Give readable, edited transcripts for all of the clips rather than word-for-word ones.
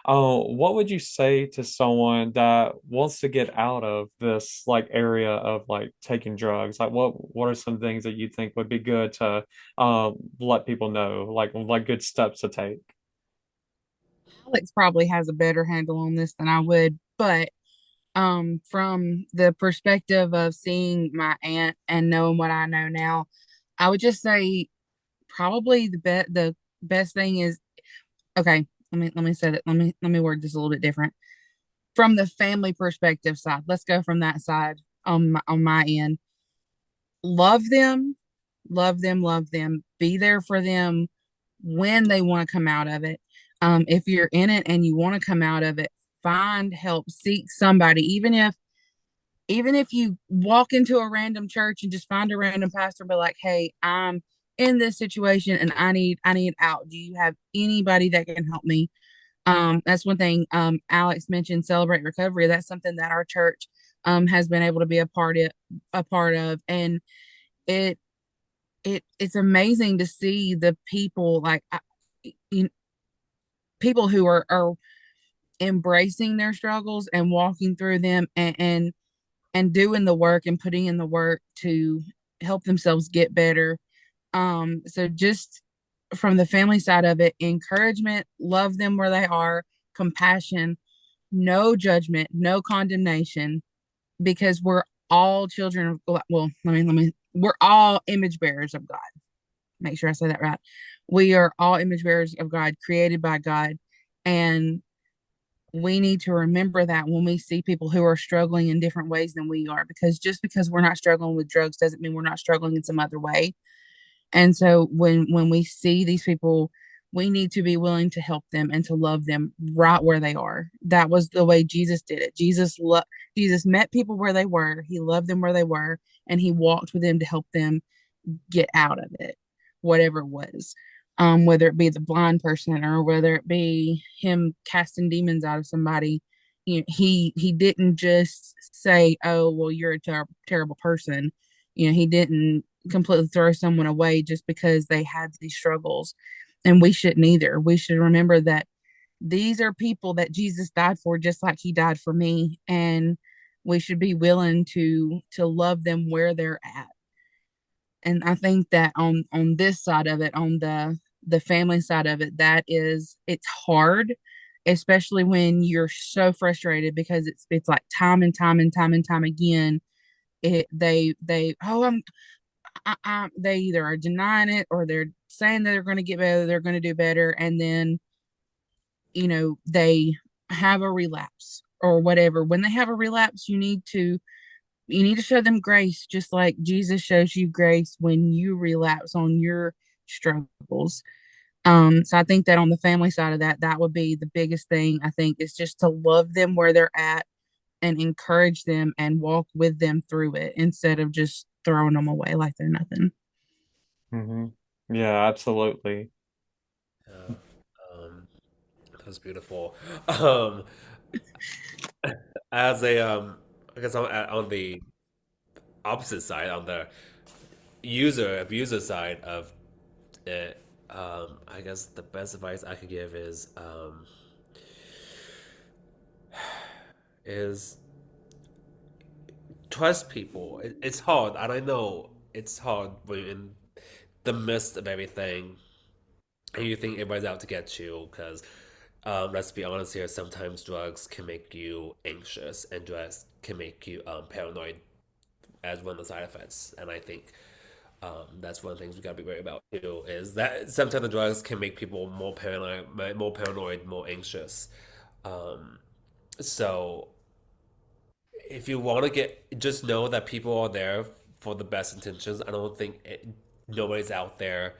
So, what would you say to someone that wants to get out of this like area of like taking drugs? Like, what are some things that you think would be good to let people know, like good steps to take? Alex probably has a better handle on this than I would, but from the perspective of seeing my aunt and knowing what I know now, I would just say probably the best thing is okay, let me say that let me word this a little bit different. From the family perspective side, let's go from that side on my end. Love them, love them, love them. Be there for them when they want to come out of it. If you're in it and you want to come out of it, find help, seek somebody, even if you walk into a random church and just find a random pastor and be like, hey, I'm in this situation and I need out. Do you have anybody that can help me? That's one thing. Alex mentioned celebrate recovery. That's something that our church has been able to be a part of, and it it's amazing to see the people you, people who are embracing their struggles and walking through them and doing the work and putting in the work to help themselves get better. So just from the family side of it, encouragement, love them where they are, compassion, no judgment, no condemnation, because we're all children of, well, we're all image bearers of God. Make sure I say that right. We are all image bearers of God, created by God. And we need to remember that when we see people who are struggling in different ways than we are, because just because we're not struggling with drugs doesn't mean we're not struggling in some other way. And so when we see these people, we need to be willing to help them and to love them right where they are. That was the way Jesus did it. Jesus met people where they were. He loved them where they were, and he walked with them to help them get out of it, whatever it was. Whether it be the blind person or whether it be him casting demons out of somebody, he didn't just say, "Oh, well, you're a terrible person." He didn't completely throw someone away just because they had these struggles, and we shouldn't either. We should remember that these are people that Jesus died for, just like he died for me, and we should be willing to love them where they're at. And I think that on this side of it, on the family side of it, it's hard, especially when you're so frustrated because it's like time and time and time and time again. They oh they either are denying it or they're saying that they're going to get better, they're going to do better, and then they have a relapse or whatever. When they have a relapse, you need to show them grace, just like Jesus shows you grace when you relapse on your struggles. So I think that on the family side of that, that would be the biggest thing. I think is just to love them where they're at and encourage them and walk with them through it instead of just throwing them away like they're nothing. Hmm. Yeah, absolutely. Yeah, um, that was beautiful. Um, as a I guess on the opposite side, on the user abuser side of it, I guess the best advice I could give is trust people. It's hard, and I know it's hard when you're in the midst of everything, and you think everybody's out to get you. Because let's be honest here, sometimes drugs can make you anxious, and drugs can make you paranoid as one of the side effects. And I think that's one of the things we gotta be worried about too. Is that sometimes the drugs can make people more paranoid, more anxious. Um, so if you want to just know that people are there for the best intentions. I don't think nobody's out there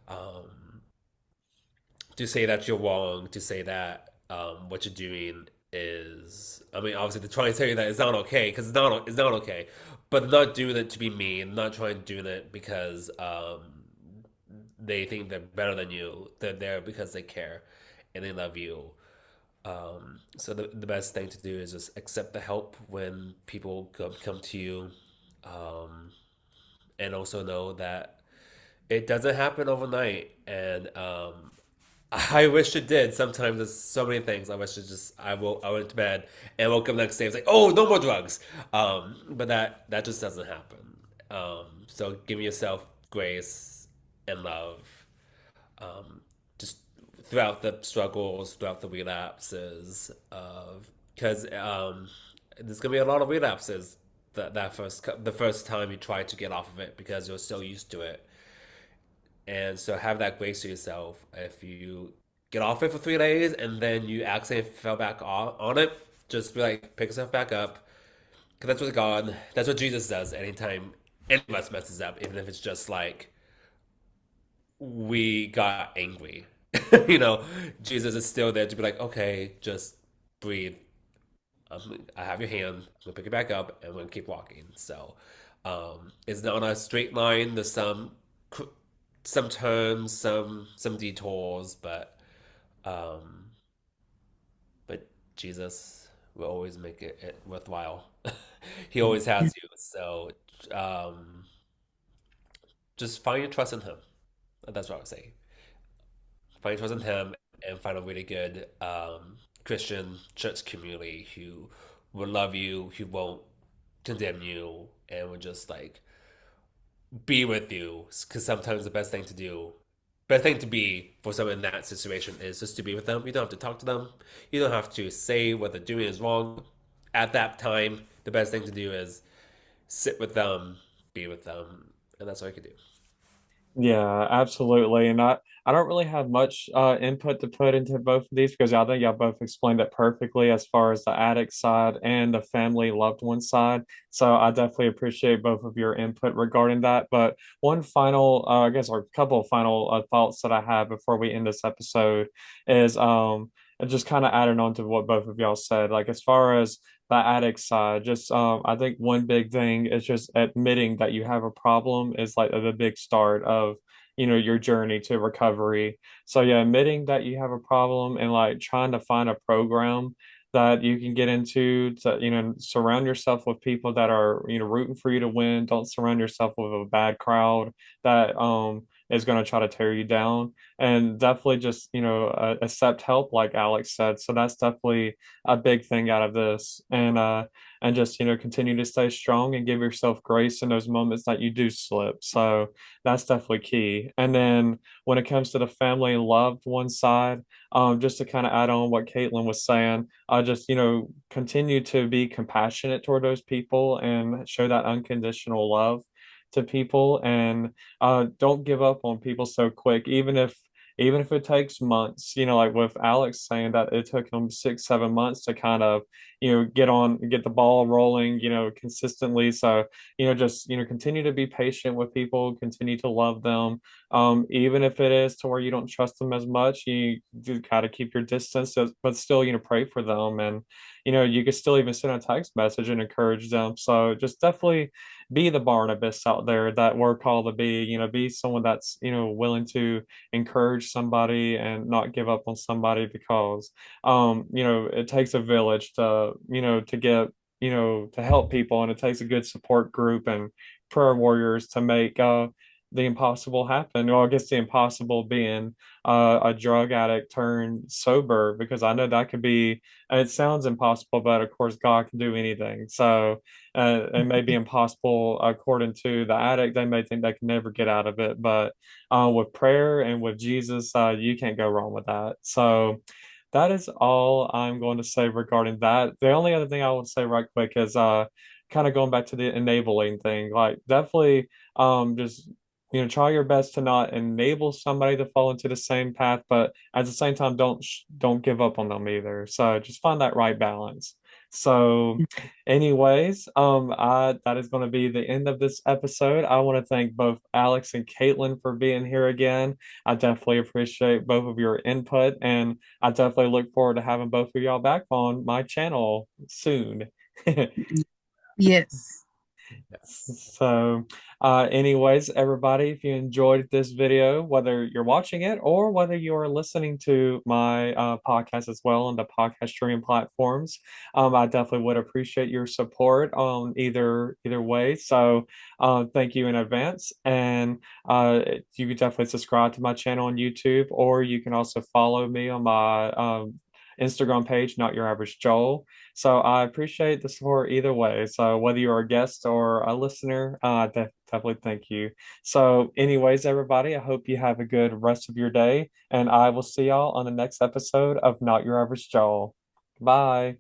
um, to say that you're wrong, to say that what you're doing is. I mean, obviously, they're trying to tell you that it's not okay because it's not okay, but they're not doing it to be mean, not trying to do it because they think they're better than you. They're there because they care and they love you. So the best thing to do is just accept the help when people come to you, um, and also know that it doesn't happen overnight. And I wish it did. Sometimes there's so many things. I wish it just I went to bed and woke up the next day. It's like, oh, no more drugs. But that just doesn't happen. So give yourself grace and love. Just throughout the struggles, throughout the relapses of because there's gonna be a lot of relapses the first time you try to get off of it because you're so used to it. And so have that grace to yourself. If you get off it for 3 days and then you accidentally fell back on it, just be like, pick yourself back up. Because that's what God, that's what Jesus does anytime any of us messes up, even if it's just like we got angry. you know, Jesus is still there to be like, okay, just breathe. I have your hand. I'm gonna pick it back up, and we're gonna keep walking. So, it's not on a straight line. There's some turns, some detours, um, but Jesus will always make it worthwhile. He always has you. So, um, just find your trust in Him. That's what I would say. Find your trust in Him and find a really good Christian church community who will love you, who won't condemn you, and will just like be with you. Because sometimes the best thing to do, best thing to be for someone in that situation is just to be with them. You don't have to talk to them. You don't have to say what they're doing is wrong. At that time, the best thing to do is sit with them, be with them, and that's all you can do. Yeah, absolutely. And I don't really have much input to put into both of these because I think y'all both explained it perfectly as far as the addict side and the family loved one side. So I definitely appreciate both of your input regarding that. But one final, I guess, or a couple of final thoughts that I have before we end this episode is just kind of adding on to what both of y'all said. Like as far as the addict side, just I think one big thing is just admitting that you have a problem is like the big start of your journey to recovery. So yeah, admitting that you have a problem and like trying to find a program that you can get into to surround yourself with people that are rooting for you to win. Don't surround yourself with a bad crowd that is going to try to tear you down, and definitely just accept help like Alex said. So that's definitely a big thing out of this, and just continue to stay strong and give yourself grace in those moments that you do slip. So that's definitely key. And then when it comes to the family and loved one side, just to kind of add on what Caitlyn was saying, just continue to be compassionate toward those people and show that unconditional love to people, and don't give up on people so quick, even if it takes months, like with Alex saying that it took him 6, 7 months to kind of, get the ball rolling, consistently. So, just, continue to be patient with people, continue to love them. Even if it is to where you don't trust them as much, you do gotta keep your distance, but still, pray for them. And, you can still even send a text message and encourage them. So just definitely be the Barnabas out there that we're called to be, be someone that's, willing to encourage somebody and not give up on somebody because it takes a village to to get to help people, and it takes a good support group and prayer warriors to make the impossible happen. Well, I guess the impossible being a drug addict turned sober, because I know that could be, it sounds impossible, but of course God can do anything. So it may be impossible according to the addict. They may think they can never get out of it, but with prayer and with Jesus, you can't go wrong with that. So that is all I'm going to say regarding that. The only other thing I will say right quick is kind of going back to the enabling thing. Like definitely just try your best to not enable somebody to fall into the same path, but at the same time don't give up on them either. So just find that right balance. So anyways, that is going to be the end of this episode. I want to thank both Alex and Caitlin for being here again. I definitely appreciate both of your input, and I definitely look forward to having both of y'all back on my channel soon. Yes. So, anyways, everybody, if you enjoyed this video, whether you're watching it or whether you are listening to my podcast as well on the podcast streaming platforms, I definitely would appreciate your support on either way. So, thank you in advance, and you can definitely subscribe to my channel on YouTube, or you can also follow me on my Instagram page, Not Your Average Joel. So I appreciate the support either way. So whether you're a guest or a listener, definitely thank you. So, anyways, everybody, I hope you have a good rest of your day, and I will see y'all on the next episode of Not Your Average Joel. Bye.